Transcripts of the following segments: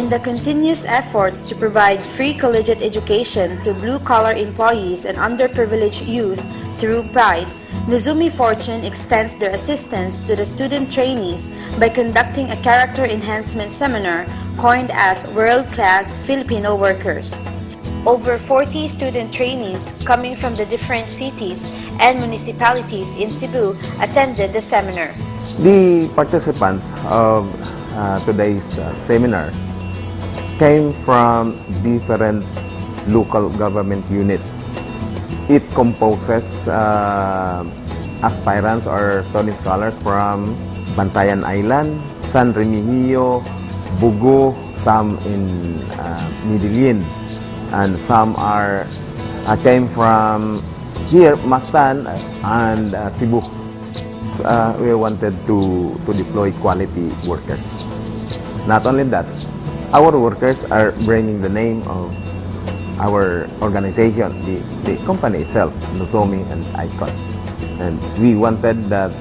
In the continuous efforts to provide free collegiate education to blue-collar employees and underprivileged youth through Pride, Nozomi Fortune extends their assistance to the student-trainees by conducting a character enhancement seminar coined as World-Class Filipino Workers. Over 40 student-trainees coming from the different cities and municipalities in Cebu attended the seminar. The participants of today's seminar came from different local government units. It composes aspirants or student scholars from Bantayan Island, San Remigio, Bugo, some in Medellin, and some came from here, Mactan and Cebu. We wanted to deploy quality workers. Not only that, our workers are bringing the name of our organization, the company itself, Nozomi and Icon. And we wanted that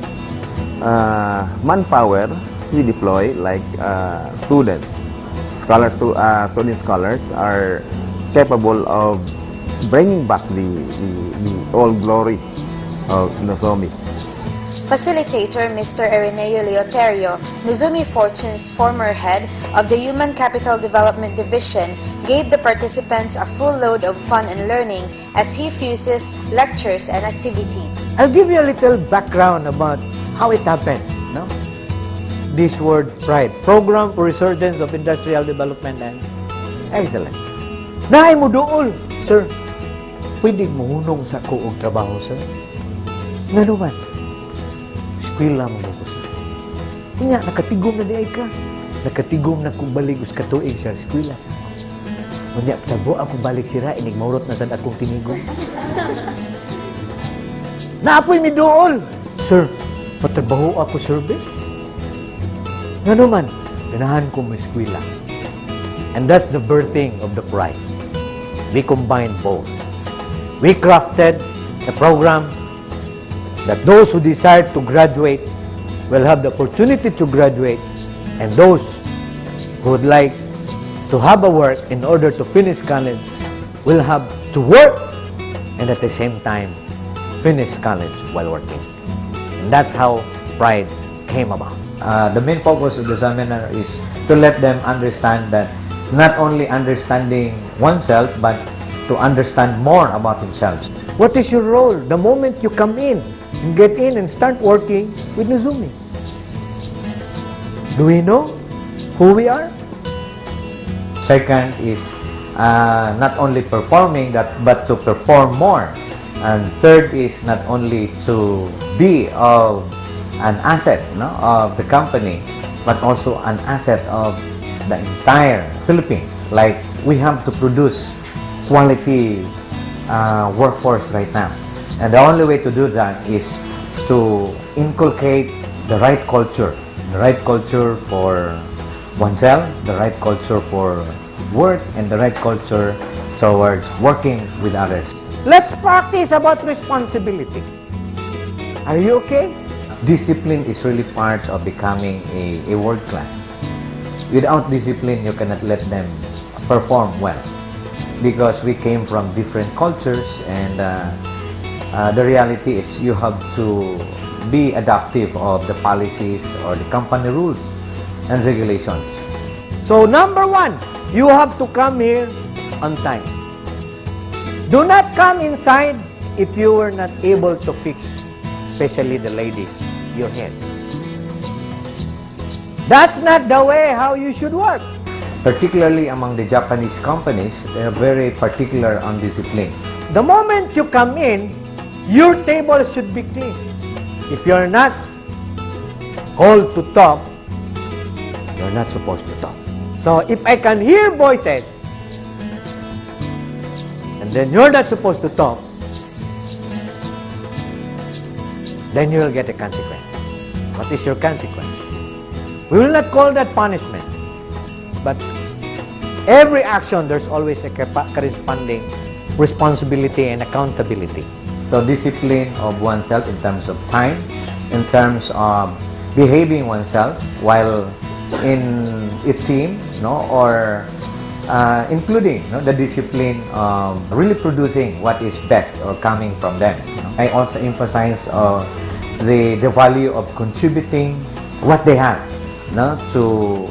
manpower we deploy, like student scholars are capable of bringing back the old glory of Nozomi. Facilitator Mr. Ireneo Leoterio, Nozomi Fortune's former head of the Human Capital Development Division, gave the participants a full load of fun and learning as he fuses lectures and activity. I'll give you a little background about how it happened. No? This word PRIDE, Program for Resurgence of Industrial Development and Excellence. Naay mo dool, sir. Pwede mo hunong sa kuog trabaho, sir. Nga naman. Eskwela mo ko, sir. Nga, nakatigom na di ay ka. Nakatigom na kung balik us katuig sa eskwela. Kunya, tabo ako balik sira, inig maurot na sad akong tinigom. Naapoy mi dool. Sir, patrabaho ako, sir, be. Nga naman, ganahan ko mo eskwela. And that's the birthing of the PRIDE. We combined both. We crafted a program that those who desire to graduate will have the opportunity to graduate, and those who would like to have a work in order to finish college will have to work and at the same time finish college while working. And that's how PRIDE came about. The main focus of the seminar is to let them understand that not only understanding oneself, but to understand more about themselves. What is your role the moment you come in and get in and start working with Nozomi? Do we know who we are? Second is not only performing that, but to perform more. And third is not only to be of an asset, no, of the company, but also an asset of the entire Philippines. Like, we have to produce quality workforce right now. And the only way to do that is to inculcate the right culture for oneself, the right culture for work, and the right culture towards working with others. Let's practice about responsibility. Are you okay? Discipline is really part of becoming a world class. Without discipline, you cannot let them perform well, because we came from different cultures, and the reality is you have to be adaptive of the policies or the company rules and regulations. So number one, you have to come here on time. Do not come inside if you were not able to fix, especially the ladies, your head. That's not the way how you should work. Particularly among the Japanese companies, they are very particular on discipline. The moment you come in, your table should be clean. If you're not called to talk, you're not supposed to talk. So if I can hear voices, and then you're not supposed to talk, then you will get a consequence. What is your consequence? We will not call that punishment. But every action, there's always a corresponding responsibility and accountability. So discipline of oneself in terms of time, in terms of behaving oneself while in its team, or including the discipline of really producing what is best or coming from them. I also emphasize the value of contributing what they have to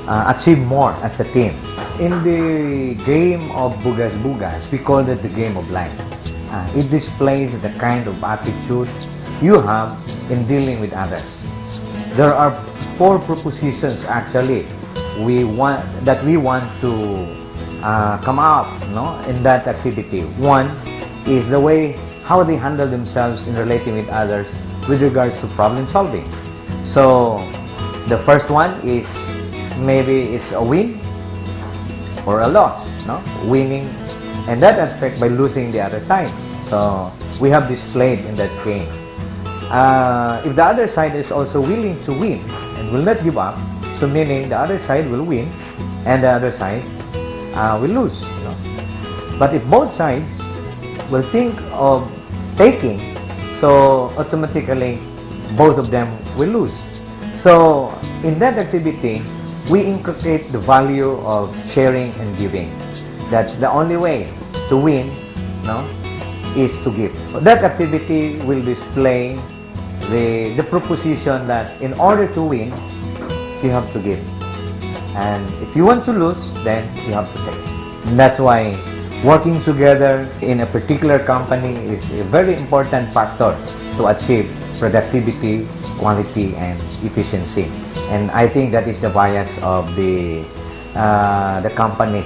achieve more as a team. In the game of bugas-bugas, we call it the game of life. It displays the kind of attitude you have in dealing with others. There are 4 propositions actually we want to come up in that activity. One is the way how they handle themselves in relating with others with regards to problem solving. So the first one is maybe it's a win or a loss, winning in that aspect by losing the other side. So we have displayed in that game. If the other side is also willing to win and will not give up, so meaning the other side will win and the other side will lose. But if both sides will think of taking, so automatically both of them will lose. So in that activity, we inculcate the value of sharing and giving. That's the only way to win, is to give. That activity will display the proposition that in order to win, you have to give. And if you want to lose, then you have to take. And that's why working together in a particular company is a very important factor to achieve productivity, quality, and efficiency. And I think that is the bias of the company.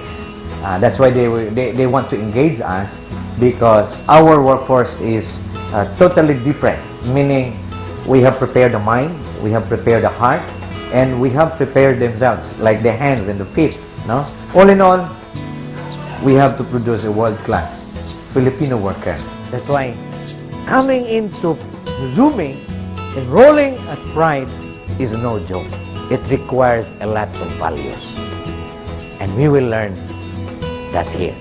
That's why they want to engage us, because our workforce is totally different. Meaning, we have prepared the mind, we have prepared the heart, and we have prepared themselves, like the hands and the feet. All in all, we have to produce a world-class Filipino worker. That's why coming into Nozomi, enrolling at Pride is no joke. It requires a lot of values. And we will learn that here.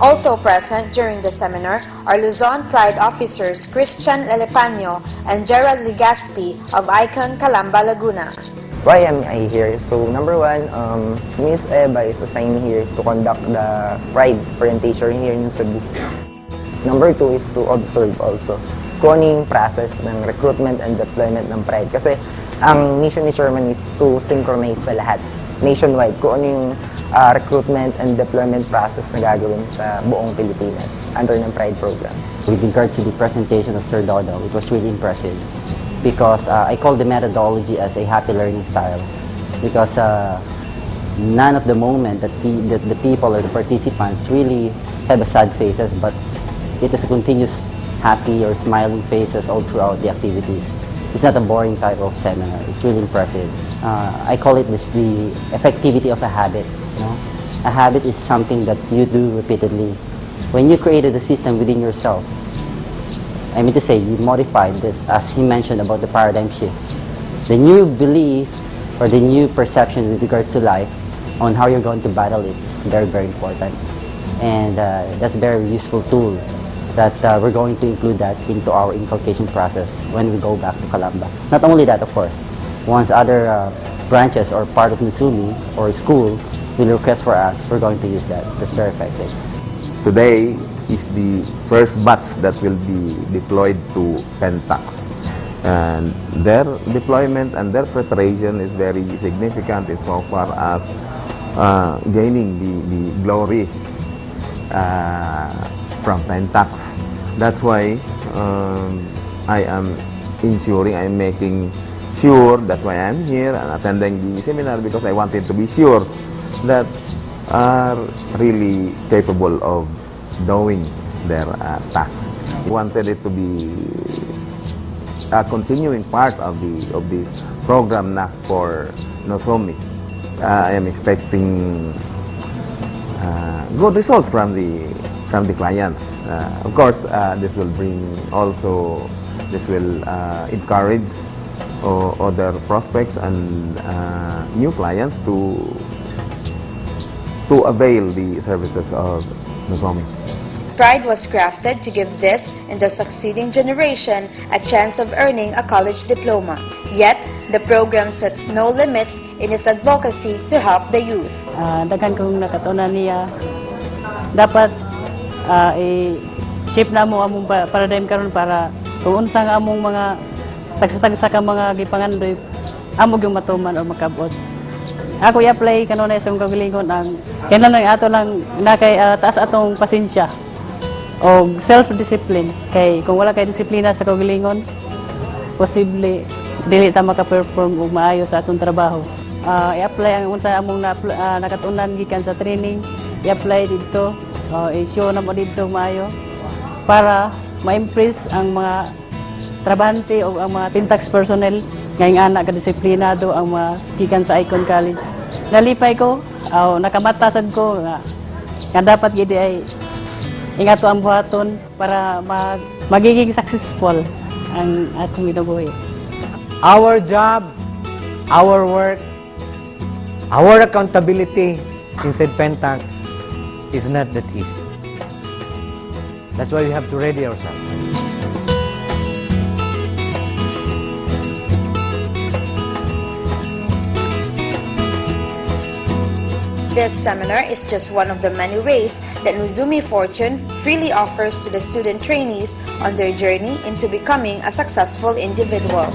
Also present during the seminar are Luzon Pride officers Christian Elepanyo and Gerald Ligaspi of Icon, Calamba, Laguna. Why am I here? So number 1, Miss Eva is assigned here to conduct the Pride orientation here in Cebu. Number 2 is to observe also kung ano yung process ng recruitment and deployment ng Pride. Kasi ang mission ni Sherman is to synchronize sa lahat, nationwide, kung ano yung recruitment and deployment process na gagawin sa buong Pilipinas under ng Pride program. With regard to the presentation of Sir Dodo, it was really impressive because I call the methodology as a happy learning style, because none of the moment that the people or the participants really have a sad faces, but it is a continuous happy or smiling faces all throughout the activities. It's not a boring type of seminar. It's really impressive. I call it the effectivity of a habit. A habit is something that you do repeatedly. When you created a system within yourself, I mean to say, you modified this, as he mentioned about the paradigm shift. The new belief or the new perception with regards to life on how you're going to battle it is very, very important. And that's a very useful tool that we're going to include that into our inculcation process when we go back to Calamba. Not only that, of course, once other branches or part of Nozomi or school will request for us, we're going to use that. That's very effective. Today is the first batch that will be deployed to PENTAX. And their deployment and their preparation is very significant insofar as gaining the glory from PENTAX. That's why I am ensuring, I'm making sure, that's why I'm here and attending the seminar, because I wanted to be sure that are really capable of doing their task. I wanted it to be a continuing part of the program na for Nozomi. I am expecting good results from the clients. Of course, this will encourage other prospects and new clients to avail the services of Nozomi. Pride was crafted to give this and the succeeding generation a chance of earning a college diploma. Yet, the program sets no limits in its advocacy to help the youth. Daghan kong nakatunan niya, dapat i-shape na mo among paradigm karon para kung unsa nga among mga tagsa-tagsa ka mga gipangandoy, amog yung matuman o makabot. Ako i-apply kanunay sa mga kagalingon ang kinahanglan ato lang na kay taas atong pasensya o self-discipline. Kay kung wala kay disiplina sa kagalingon, posible dili ta maka-perform og maayo sa atong trabaho. I-apply ang unsa among nakatunan gikan sa training, i-apply dito, i-show na mo dito maayo para ma-impress ang mga trabahante o ang mga PENTAX personnel ngayong anak ka-disiplinado ang mga gikan sa Icon College. Nalipay ko, nakamatasad ko nga dapat gidi ay ingato ang buhaton para magiging successful ang atong ginabuhi. Our job, our work, our accountability inside PENTAX is not that easy. That's why we have to ready ourselves. This seminar is just one of the many ways that Nozomi Fortune freely offers to the student trainees on their journey into becoming a successful individual.